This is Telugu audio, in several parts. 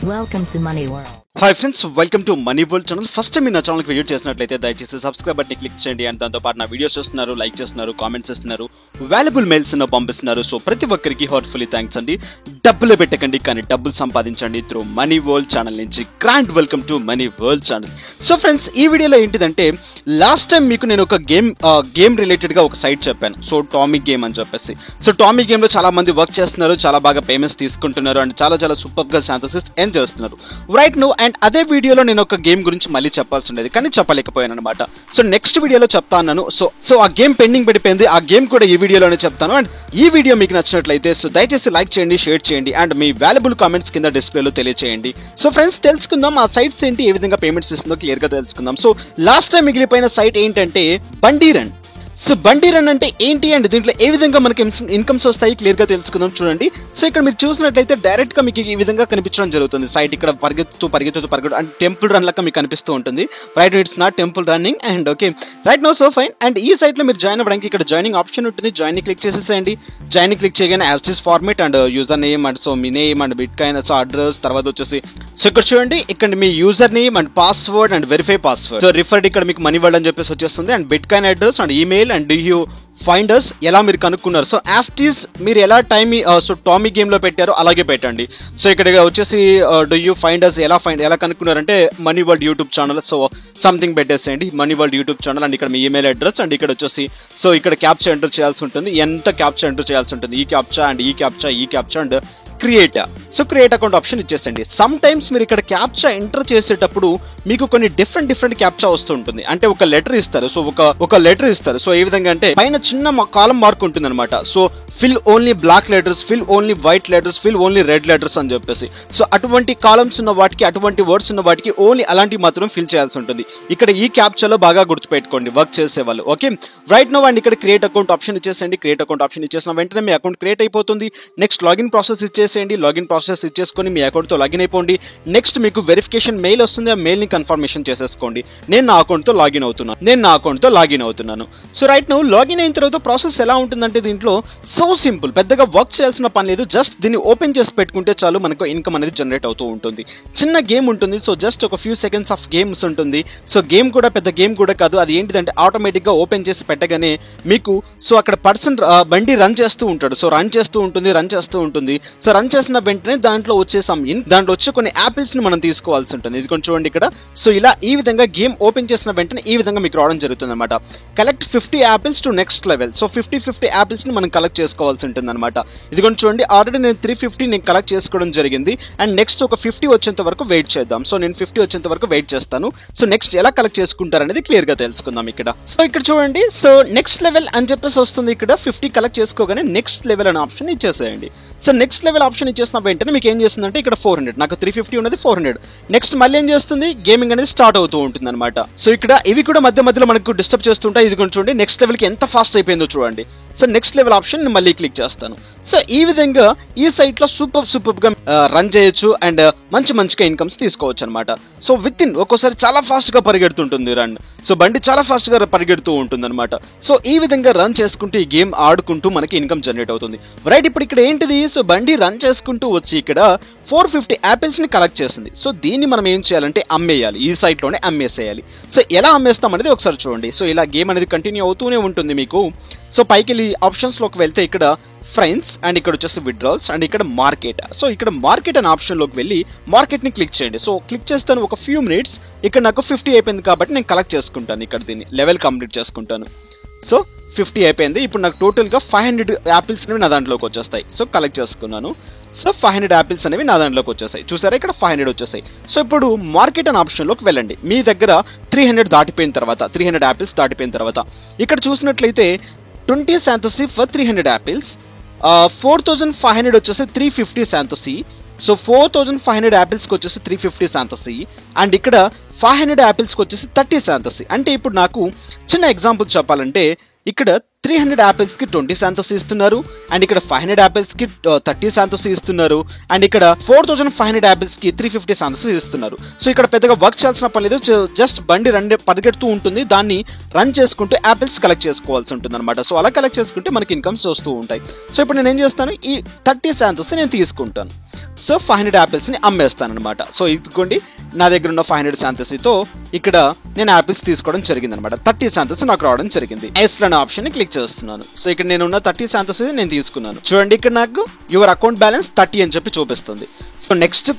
Welcome to Money World. Hi friends, welcome to money world channel. First time మీరు నా ఛానల్కి విజిట్ చేసినట్లయితే దయచేసి సబ్స్క్రైబ్ బటన్ క్లిక్ చేయండి. అండ్ దాంతోపాటు నా వీడియోస్ చూస్తున్నారు, లైక్ చేస్తున్నారు, కామెంట్స్ ఇస్తున్నారు, వాల్యుబుల్ మెయిల్స్ పంపిస్తున్నారు. సో ప్రతి ఒక్కరికి హార్ట్ఫుల్లీ థ్యాంక్స్ అండి. డబ్బులు పెట్టకండి కానీ డబ్బులు సంపాదించండి త్రూ మనీ వరల్డ్ ఛానల్ నుంచి. Grand welcome to money world channel. So friends, ఈ వీడియోలో ఏంటిదంటే లాస్ట్ టైం మీకు నేను ఒక గేమ్ రిలేటెడ్ గా ఒక సైట్ చెప్పాను. సో టామిక్ గేమ్ అని చెప్పేసి. సో టామిక్ గేమ్ లో చాలా మంది వర్క్ చేస్తున్నారు, చాలా బాగా పేమెంట్స్ తీసుకుంటున్నారు అండ్ చాలా సూపర్ గా ఛాన్సెస్ ఎర్న్ చేస్తున్నారు రైట్ నో. అండ్ అదే వీడియోలో నేను ఒక గేమ్ గురించి మళ్ళీ చెప్పాల్సి ఉండేది కానీ చెప్పలేకపోయాను అనమాట. సో నెక్స్ట్ వీడియోలో చెప్తాను. సో ఆ గేమ్ పెండింగ్ పడిపోయింది. ఆ గేమ్ కూడా ఈ వీడియోలోనే చెప్తాను. అండ్ ఈ వీడియో మీకు నచ్చినట్లయితే సో దయచేసి లైక్ చేయండి, షేర్ చేయండి అండ్ మీ వాల్యుబుల్ కామెంట్స్ కింద డిస్ప్లేలో తెలియచేయండి. సో ఫ్రెండ్స్, తెలుసుకుందాం ఆ సైట్స్ ఏంటి, ఏ విధంగా పేమెంట్స్ ఇస్తుందో క్లియర్ గా తెలుసుకుందాం. సో లాస్ట్ టైం మిగిలిపోయిన సైట్ ఏంటంటే బండి రన్. సో బండి రన్ అంటే ఏంటి అండ్ దీంట్లో ఏ విధంగా మనకి ఇన్కమ్స్ వస్తాయి క్లియర్ గా తెలుసుకుందాం. చూడండి, సో ఇక్కడ మీరు చూసినట్లయితే డైరెక్ట్ గా మీకు ఈ విధంగా కనిపించడం జరుగుతుంది. సైట్ ఇక్కడ పరిగెత్తు అండ్ టెంపుల్ రన్ లెక్క మీకు కనిపిస్తూ ఉంటుంది. Right, it's not temple running and okay right no. So fine. And ఈ సైట్ లో మీరు జాయిన్ అవ్వడానికి ఇక్కడ జాయినింగ్ ఆప్షన్ ఉంటుంది. జాయిన్ క్లిక్ చేసేసేయండి. జాయిన్ క్లిక్ చేయగానే as format and user name and so మీ name and bitcoin so address తర్వాత వచ్చేసి సో ఇక్కడ చూడండి, ఇక్కడ మీ user name and password and verify password. So referred ఇక్కడ మీకు మనీ వరల్డ్ అని చెప్పేసి వచ్చేస్తుంది. And bit coin address and email and do you finders ఎలా మీరు కనుక్కున్నారు. సో యాస్టీస్ మీరు ఎలా టైం సో టామిక్ గేమ్ లో పెట్టారో అలాగే పెట్టండి. సో ఇక్కడ వచ్చేసి డూ యూ ఫైండర్స్ ఎలా కనుక్కున్నారంటే money world YouTube channel so something పెట్టేసేయండి, money world YouTube channel. And ఇక్కడ మీ ఈమెయిల్ అడ్రస్ అండ్ ఇక్కడ వచ్చేసి సో ఇక్కడ క్యాప్చా ఎంటర్ చేయాల్సి ఉంటుంది. ఎంత క్యాప్చా ఎంటర్ చేయాల్సి ఉంటుంది, ఈ captcha and create. So create account option ఇచ్చేసండి. సమ్ టైమ్స్ మీరు ఇక్కడ క్యాప్చా ఎంటర్ చేసేటప్పుడు మీకు కొన్ని డిఫరెంట్ క్యాప్చా వస్తుంటుంది. అంటే ఒక లెటర్ ఇస్తారు. సో ఒక లెటర్ ఇస్తారు. సో ఏ విధంగా అంటే పైన చిన్న కాలం మార్క్ ఉంటుంది అనమాట. So fill only black letters, fill only white letters, fill only red letters అని చెప్పేసి. సో అటువంటి కాలమ్స్ ఉన్న వాటికి, అటువంటి వర్డ్స్ ఉన్న వాటికి ఓన్లీ అలాంటివి మాత్రం ఫిల్ చేయాల్సి ఉంటుంది. ఇక్కడ ఈ క్యాప్చాలో బాగా గుర్తుపెట్టుకోండి వర్క్ చేసే వాళ్ళు. Okay right no. అండ్ ఇక్కడ క్రియేట్ అకౌంట్ ఆప్షన్ ఇచ్చేసండి. క్రియేట్ అకౌంట్ ఆప్షన్ ఇచ్చేసిన వెంటనే మీ అకౌంట్ క్రియేట్ అయిపోతుంది. నెక్స్ట్ లాగిన్ ప్రాసెస్ ఇచ్చేసేయండి. లాగిన్ ప్రాసెస్ ఇచ్చేసుకొని మీ అకౌంట్ తో లాగిన్ అయిపోండి. నెక్స్ట్ మీకు వెరిఫికేషన్ మెయిల్ వస్తుంది. ఆ మెయిల్ ని కన్ఫర్మేషన్ చేసేసుకోండి. నేను నా అకౌంట్ తో లాగిన్ అవుతున్నాను. సో రైట్ నో లాగిన్ అయిన తర్వాత ప్రాసెస్ ఎలా ఉంటుందంటే దీంట్లో సో సింపుల్, పెద్దగా వర్క్ చేయాల్సిన పని లేదు. జస్ట్ దీన్ని ఓపెన్ చేసి పెట్టుకుంటే చాలు మనకు ఇన్కమ్ అనేది జనరేట్ అవుతూ ఉంటుంది. చిన్న గేమ్ ఉంటుంది. సో జస్ట్ ఒక ఫ్యూ సెకండ్స్ ఆఫ్ గేమ్స్ ఉంటుంది. సో గేమ్ కూడా పెద్ద గేమ్ కూడా కాదు. అది ఏంటిదంటే ఆటోమేటిక్ గా ఓపెన్ చేసి పెట్టగానే మీకు సో అక్కడ పర్సన్ బండి రన్ చేస్తూ ఉంటాడు. సో రన్ చేస్తూ ఉంటుంది. సో రన్ చేసిన వెంటనే దాంట్లో వచ్చే దాంట్లో వచ్చే కొన్ని యాపిల్స్ ని మనం తీసుకోవాల్సి ఉంటుంది. ఇది కొంచెం చూడండి ఇక్కడ. సో ఇలా ఈ విధంగా గేమ్ ఓపెన్ చేసిన వెంటనే ఈ విధంగా మీకు రావడం జరుగుతుంది అనమాట. Collect 50 apples to next level. So 50 apples ని మనం కలెక్ట్ చేసుకోవాల్సి ఉంటుంది అనమాట. ఇది కొంచెం చూడండి, ఆల్రెడీ నేను 350 నేను కలెక్ట్ చేసుకోవడం జరిగింది. అండ్ నెక్స్ట్ ఒక 50 వచ్చేంత వరకు వెయిట్ చేద్దాం. సో నేను 50 వచ్చేంత వరకు వెయిట్ చేస్తాను. సో నెక్స్ట్ ఎలా కలెక్ట్ చేసుకుంటారు అనేది క్లియర్ గా తెలుసుకుందాం ఇక్కడ. సో ఇక్కడ చూడండి, సో నెక్స్ట్ లెవెల్ అని చెప్పేసి వస్తుంది. ఇక్కడ 50 కలెక్ట్ చేసుకోగానే నెక్స్ట్ లెవెల్ అనే ఆప్షన్ ఇచ్చేసేయండి. సో నెక్స్ట్ లెవెల్ ఆప్షన్ ఇచ్చేసిన వెంటనే మీకు ఏం చేస్తుందంటే ఇక్కడ 400, నాకు 350 ఉన్నది 400. నెక్స్ట్ మళ్ళీ ఏం చేస్తుంది, గేమింగ్ అనేది స్టార్ట్ అవుతూ ఉంటుంది అనమాట. సో ఇక్కడ ఇవి కూడా మధ్యలో మనకు డిస్టర్బ్ చేస్తుంటాయి. ఇది కొంచెం చూడండి, నెక్స్ట్ లెవెల్ కి ఎంత ఫాస్ట్ అయిపోయిందో చూడండి. సో నెక్స్ట్ లెవెల్ ఆప్షన్ మళ్ళీ క్లిక్ చేస్తాను. సో ఈ విధంగా ఈ సైట్ లో సూపర్ గా రన్ చేయొచ్చు అండ్ మంచిగా ఇన్కమ్స్ తీసుకోవచ్చు అనమాట. సో విత్ ఇన్ ఒక్కోసారి చాలా ఫాస్ట్ గా పరిగెడుతుంటుంది రన్. సో బండి చాలా ఫాస్ట్ గా పరిగెడుతూ ఉంటుంది అనమాట. సో ఈ విధంగా రన్ చేసుకుంటూ ఈ గేమ్ ఆడుకుంటూ మనకి ఇన్కమ్ జనరేట్ అవుతుంది. రైట్, ఇప్పుడు ఇక్కడ ఏంటిది, సో బండి రన్ చేసుకుంటూ వచ్చి ఇక్కడ 450 యాపిల్స్ ని కలెక్ట్ చేసింది. సో దీన్ని మనం ఏం చేయాలంటే అమ్మేయాలి. ఈ సైట్ లోనే అమ్మేసేయాలి. సో ఎలా అమ్మేస్తాం అనేది ఒకసారి చూడండి. సో ఇలా గేమ్ అనేది కంటిన్యూ అవుతూనే ఉంటుంది మీకు. సో పైకి వెళ్ళి ఆప్షన్స్ లోకి వెళ్తే ఇక్కడ ఫ్రెండ్స్ అండ్ ఇక్కడ వచ్చేసి విత్డ్రాల్స్ అండ్ ఇక్కడ మార్కెట్. సో ఇక్కడ మార్కెట్ అనే ఆప్షన్ లోకి వెళ్ళి మార్కెట్ ని క్లిక్ చేయండి. సో క్లిక్ చేస్తాను ఒక ఫ్యూ మినిట్స్. ఇక్కడ నాకు 50 అయిపోయింది కాబట్టి నేను కలెక్ట్ చేసుకుంటాను. ఇక్కడ దీన్ని లెవెల్ కంప్లీట్ చేసుకుంటాను. సో 50 అయిపోయింది. ఇప్పుడు నాకు టోటల్ గా 500 యాపిల్స్ అనేవి నా దాంట్లోకి వచ్చేస్తాయి. సో కలెక్ట్ చేసుకున్నాను. సో 500 యాపిల్స్ అనేవి నా దాంట్లోకి వచ్చేసాయి. చూసారా, ఇక్కడ 500 వచ్చేసాయి. సో ఇప్పుడు మార్కెట్ అనే ఆప్షన్ లోకి వెళ్ళండి. మీ దగ్గర 300 దాటిపోయిన తర్వాత, 300 యాపిల్స్ దాటిపోయిన తర్వాత ఇక్కడ చూసినట్లయితే 20 శాంతసీ ఫర్ 300 యాపిల్స్, 4500 వచ్చేసి 350 శాంతసీ. సో 4500 యాపిల్స్ కి వచ్చేసి 350 శాంతసీ అండ్ ఇక్కడ 500 యాపిల్స్ కి వచ్చేసి 30 శాంతసీ. అంటే ఇప్పుడు నాకు చిన్న ఎగ్జాంపుల్ చెప్పాలంటే ఇక్కడ 300 యాపిల్స్ కి 20 శాంతోస్ ఇస్తున్నారు, అండ్ ఇక్కడ 500 యాపిల్స్ కి 30 శాంతోస్ ఇస్తున్నారు, అండ్ ఇక్కడ 4500 యాపిల్స్ కి 350 శాంతోస్ ఇస్తున్నారు. సో ఇక్కడ పెద్దగా వర్క్ చేయాల్సిన పని లేదు, జస్ట్ బండి పరిగెడుతూ ఉంటుంది, దాన్ని రన్ చేసుకుంటూ యాపిల్స్ కలెక్ట్ చేసుకోవాల్సి ఉంటుంది అనమాట. సో అలా కలెక్ట్ చేసుకుంటే మనకి ఇన్కమ్స్ వస్తూ ఉంటాయి. సో ఇప్పుడు నేను ఏం చేస్తాను, ఈ 30 శాంతోస్ నేను తీసుకుంటాను. సో 500 యాపిల్స్ ని అమ్మేస్తాను అనమాట. సో ఇదిగోండి నా దగ్గర ఉన్న 500 శాంతోస్ తో ఇక్కడ నేను యాపిల్స్ తీసుకోవడం జరిగింది అనమాట. 30 శాంతోస్ నాకు రావడం జరిగింది. ఎస్ అనే ఆప్షన్ ని క్లిక్ చేస్తున్నాను. సో ఇక్కడ నేను ఉన్న 30 శాంతోస్ నేను తీసుకున్నాను. చూడండి ఇక్కడ నాకు యువర్ అకౌంట్ బ్యాలెన్స్ 30 అని చెప్పి చూపిస్తుంది. సో నెక్స్ట్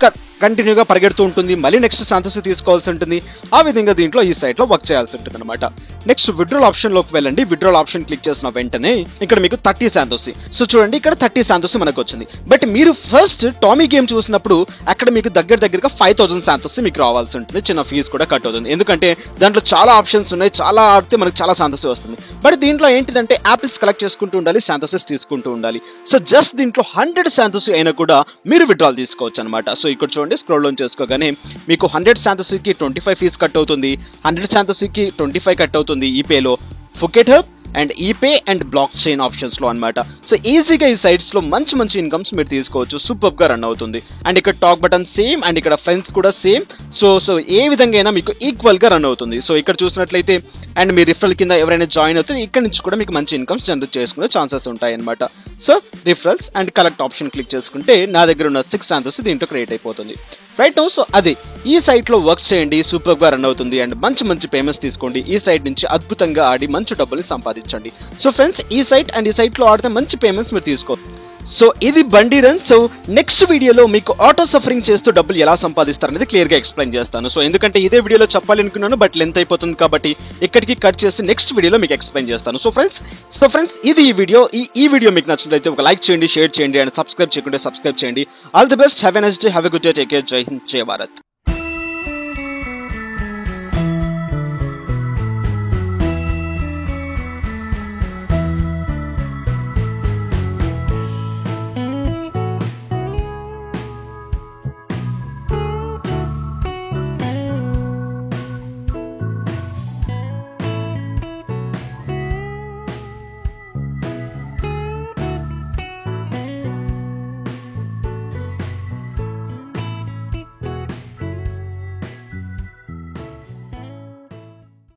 కంటిన్యూగా పరిగెడుతూ ఉంటుంది, మళ్ళీ నెక్స్ట్ శాంతోస్ తీసుకోవాల్సి ఉంటుంది. ఆ విధంగా దీంట్లో ఈ సైట్ లో వర్క్ చేయాల్సి ఉంటుంది అనమాట. నెక్స్ట్ విత్డ్రాల్ ఆప్షన్ లోకి వెళ్ళండి. విత్డ్రాల్ ఆప్షన్ క్లిక్ చేసిన వెంటనే ఇక్కడ మీకు 30 శాంతోస్. సో చూడండి ఇక్కడ 30 శాంతోస్ మనకు వచ్చింది. బట్ మీరు ఫస్ట్ టామీ గేమ్ చూసినప్పుడు అక్కడ మీకు దగ్గరగా 5000 శాంతోస్ మీకు రావాల్సి ఉంటుంది. చిన్న ఫీజు కూడా కట్ అవుతుంది, ఎందుకంటే దాంట్లో చాలా ఆప్షన్స్ ఉన్నాయి, చాలా ఆడితే మనకు చాలా శాంతోస్ వస్తుంది. బట్ దీంట్లో ఏంటిదంటే యాపిల్స్ కలెక్ట్ చేసుకుంటూ ఉండాలి, శాంతోసెస్ తీసుకుంటూ ఉండాలి. సో జస్ట్ దీంట్లో 100 శాంతోస్ అయినా కూడా మీరు విత్డ్రాల్ తీసుకోవచ్చు అనమాట. సో ఇక్కడ చూడండి స్క్రోల్ డౌన్ చేసుకోగానే మీకు 100 శాంతోస్ కి 25 ఫీజు కట్ అవుతుంది, 100 శాంతోస్ కి 25 కట్ అవుతుంది ఈపేలో, FaucetHub and ePay and blockchain options లో అనమాట. సో ఈజీగా ఈ సైట్స్ లో మంచి ఇన్కమ్స్ మీరు తీసుకోవచ్చు, సూపర్ గా రన్ అవుతుంది. అండ్ ఇక్కడ టాక్ బటన్ సేమ్, అండ్ ఇక్కడ ఫ్రెండ్స్ కూడా సేమ్. సో ఏ విధంగా అయినా మీకు ఈక్వల్ గా రన్ అవుతుంది. సో ఇక్కడ చూసినట్లయితే అండ్ మీ రిఫరల్ కింద ఎవరైనా జాయిన్ అవుతే ఇక్కడ నుంచి కూడా మీకు మంచి ఇన్కమ్స్ జనరేట్ చేసుకునే ఛాన్సెస్ ఉంటాయి అనమాట. So referrals and collect option click చేసుకుంటే నా దగ్గర ఉన్న 6 శాంతోస్ దీంట్లో క్రియేట్ అయిపోతుంది రైట్ నో. సో అది ఈ సైట్ లో వర్క్ చేయండి, సూపర్ గా రన్ అవుతుంది, అండ్ మంచి పేమెంట్స్ తీసుకోండి. ఈ సైట్ నుంచి అద్భుతంగా ఆడి మంచి డబ్బులు సంపాదించండి. సో ఫ్రెండ్స్ ఈ సైట్ లో ఆడితే మంచి పేమెంట్స్ మీరు తీసుకోవచ్చు. సో ఇది బండి రన్. సో నెక్స్ట్ వీడియోలో మీకు ఆటో సఫరింగ్ చేస్తూ డబ్బులు ఎలా సంపాదిస్తారు అనేది క్లియర్ గా ఎక్స్ప్లెయిన్ చేస్తాను. సో ఎందుకంటే ఇదే వీడియోలో చెప్పాలి అనుకున్నాను, బట్ లెంత్ అయిపోతుంది కాబట్టి ఇక్కడికి కట్ చేసి నెక్స్ట్ వీడియోలో మీకు ఎక్స్ప్లెయిన్ చేస్తాను. సో ఫ్రెండ్స్ ఇది ఈ వీడియో మీకు నచ్చినట్లయితే ఒక లైక్ చేయండి, షేర్ చేయండి, అండ్ సబ్స్క్రైబ్ చేయకుంటే సబ్స్క్రైబ్ చేయండి. All the best, have a nice day, have a good day, take care, జై హింద్, జై భారత్.